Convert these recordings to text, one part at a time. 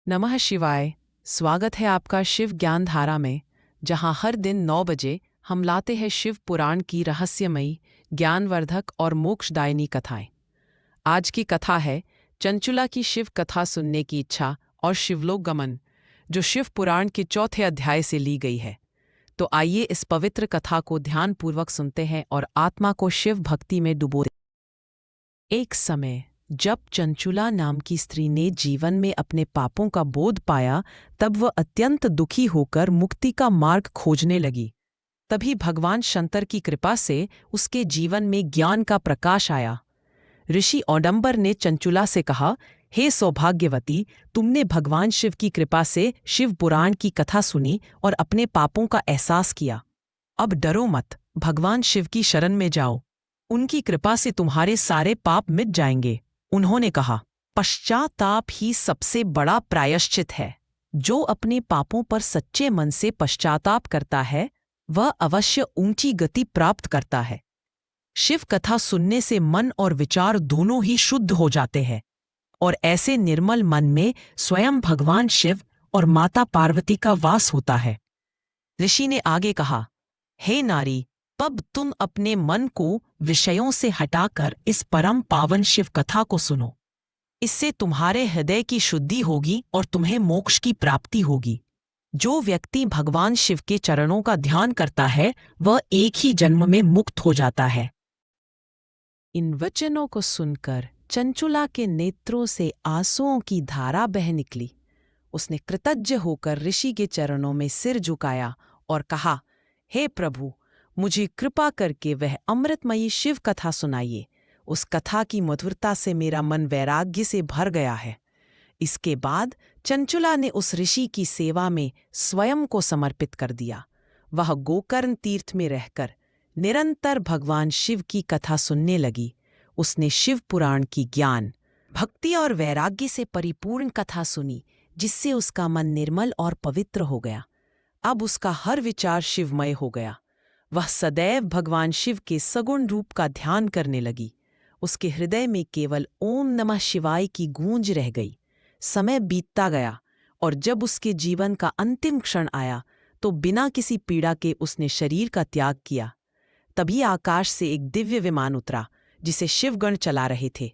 नमः शिवाय। स्वागत है आपका शिव ज्ञान धारा में, जहां हर दिन 9 बजे हम लाते हैं शिव पुराण की रहस्यमयी, ज्ञानवर्धक और मोक्षदायिनी कथाएं। आज की कथा है चंचुला की शिव कथा सुनने की इच्छा और शिवलोक गमन, जो शिव पुराण के चौथे अध्याय से ली गई है। तो आइए इस पवित्र कथा को ध्यानपूर्वक सुनते हैं और आत्मा को शिव भक्ति में डुबो दें। एक समय जब चंचुला नाम की स्त्री ने जीवन में अपने पापों का बोध पाया, तब वह अत्यंत दुखी होकर मुक्ति का मार्ग खोजने लगी। तभी भगवान शंकर की कृपा से उसके जीवन में ज्ञान का प्रकाश आया। ऋषि औडंबर ने चंचुला से कहा, हे सौभाग्यवती, तुमने भगवान शिव की कृपा से शिव पुराण की कथा सुनी और अपने पापों का एहसास किया। अब डरो मत, भगवान शिव की शरण में जाओ। उनकी कृपा से तुम्हारे सारे पाप मिट जाएंगे। उन्होंने कहा, पश्चाताप ही सबसे बड़ा प्रायश्चित है। जो अपने पापों पर सच्चे मन से पश्चाताप करता है, वह अवश्य ऊंची गति प्राप्त करता है। शिव कथा सुनने से मन और विचार दोनों ही शुद्ध हो जाते हैं, और ऐसे निर्मल मन में स्वयं भगवान शिव और माता पार्वती का वास होता है। ऋषि ने आगे कहा, हे नारी, अब तुम अपने मन को विषयों से हटाकर इस परम पावन शिव कथा को सुनो। इससे तुम्हारे हृदय की शुद्धि होगी और तुम्हें मोक्ष की प्राप्ति होगी। जो व्यक्ति भगवान शिव के चरणों का ध्यान करता है, वह एक ही जन्म में मुक्त हो जाता है। इन वचनों को सुनकर चंचुला के नेत्रों से आंसुओं की धारा बह निकली। उसने कृतज्ञ होकर ऋषि के चरणों में सिर झुकाया और कहा, हे प्रभु, मुझे कृपा करके वह अमृतमयी शिव कथा सुनाइए। उस कथा की मधुरता से मेरा मन वैराग्य से भर गया है। इसके बाद चंचुला ने उस ऋषि की सेवा में स्वयं को समर्पित कर दिया। वह गोकर्ण तीर्थ में रहकर निरंतर भगवान शिव की कथा सुनने लगी। उसने शिव पुराण की ज्ञान, भक्ति और वैराग्य से परिपूर्ण कथा सुनी, जिससे उसका मन निर्मल और पवित्र हो गया। अब उसका हर विचार शिवमय हो गया। वह सदैव भगवान शिव के सगुण रूप का ध्यान करने लगी। उसके हृदय में केवल ओम नमः शिवाय की गूंज रह गई। समय बीतता गया, और जब उसके जीवन का अंतिम क्षण आया, तो बिना किसी पीड़ा के उसने शरीर का त्याग किया। तभी आकाश से एक दिव्य विमान उतरा, जिसे शिवगण चला रहे थे।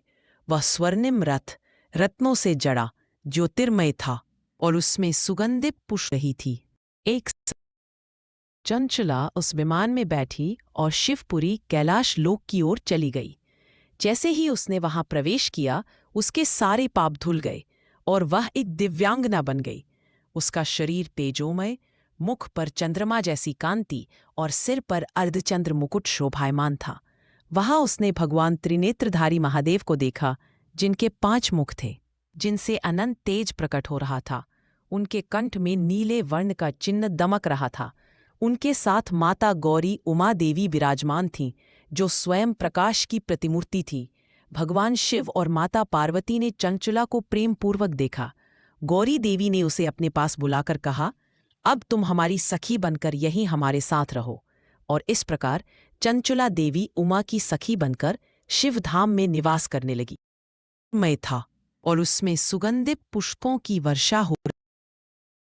वह स्वर्णिम रथ, रत्नों से जड़ा, ज्योतिर्मय था, और उसमें सुगंधित पुष्प रही थी। एक चंचुला उस विमान में बैठी और शिवपुरी कैलाश लोक की ओर चली गई। जैसे ही उसने वहां प्रवेश किया, उसके सारे पाप धुल गए और वह एक दिव्यांगना बन गई। उसका शरीर तेजोमय, मुख पर चंद्रमा जैसी कांति और सिर पर अर्धचंद्र मुकुट शोभायमान था। वहां उसने भगवान त्रिनेत्रधारी महादेव को देखा, जिनके 5 मुख थे, जिनसे अनंत तेज प्रकट हो रहा था। उनके कंठ में नीले वर्ण का चिन्ह दमक रहा था। उनके साथ माता गौरी उमा देवी विराजमान थीं, जो स्वयं प्रकाश की प्रतिमूर्ति थी। भगवान शिव और माता पार्वती ने चंचुला को प्रेम पूर्वक देखा। गौरी देवी ने उसे अपने पास बुलाकर कहा, अब तुम हमारी सखी बनकर यहीं हमारे साथ रहो। और इस प्रकार चंचुला देवी उमा की सखी बनकर शिवधाम में निवास करने लगी। मैं था, और उसमें सुगंधित पुष्पों की वर्षा हो।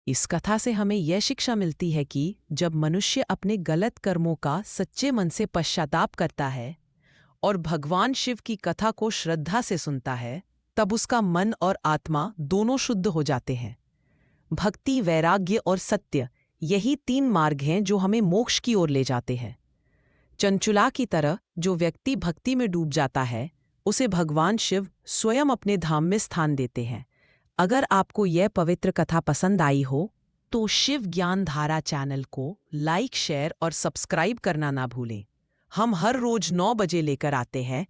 इस कथा से हमें यह शिक्षा मिलती है कि जब मनुष्य अपने गलत कर्मों का सच्चे मन से पश्चाताप करता है और भगवान शिव की कथा को श्रद्धा से सुनता है, तब उसका मन और आत्मा दोनों शुद्ध हो जाते हैं। भक्ति, वैराग्य और सत्य, यही 3 मार्ग हैं जो हमें मोक्ष की ओर ले जाते हैं। चंचुला की तरह जो व्यक्ति भक्ति में डूब जाता है, उसे भगवान शिव स्वयं अपने धाम में स्थान देते हैं। अगर आपको यह पवित्र कथा पसंद आई हो, तो शिव ज्ञान धारा चैनल को लाइक, शेयर और सब्सक्राइब करना ना भूलें। हम हर रोज 9 बजे लेकर आते हैं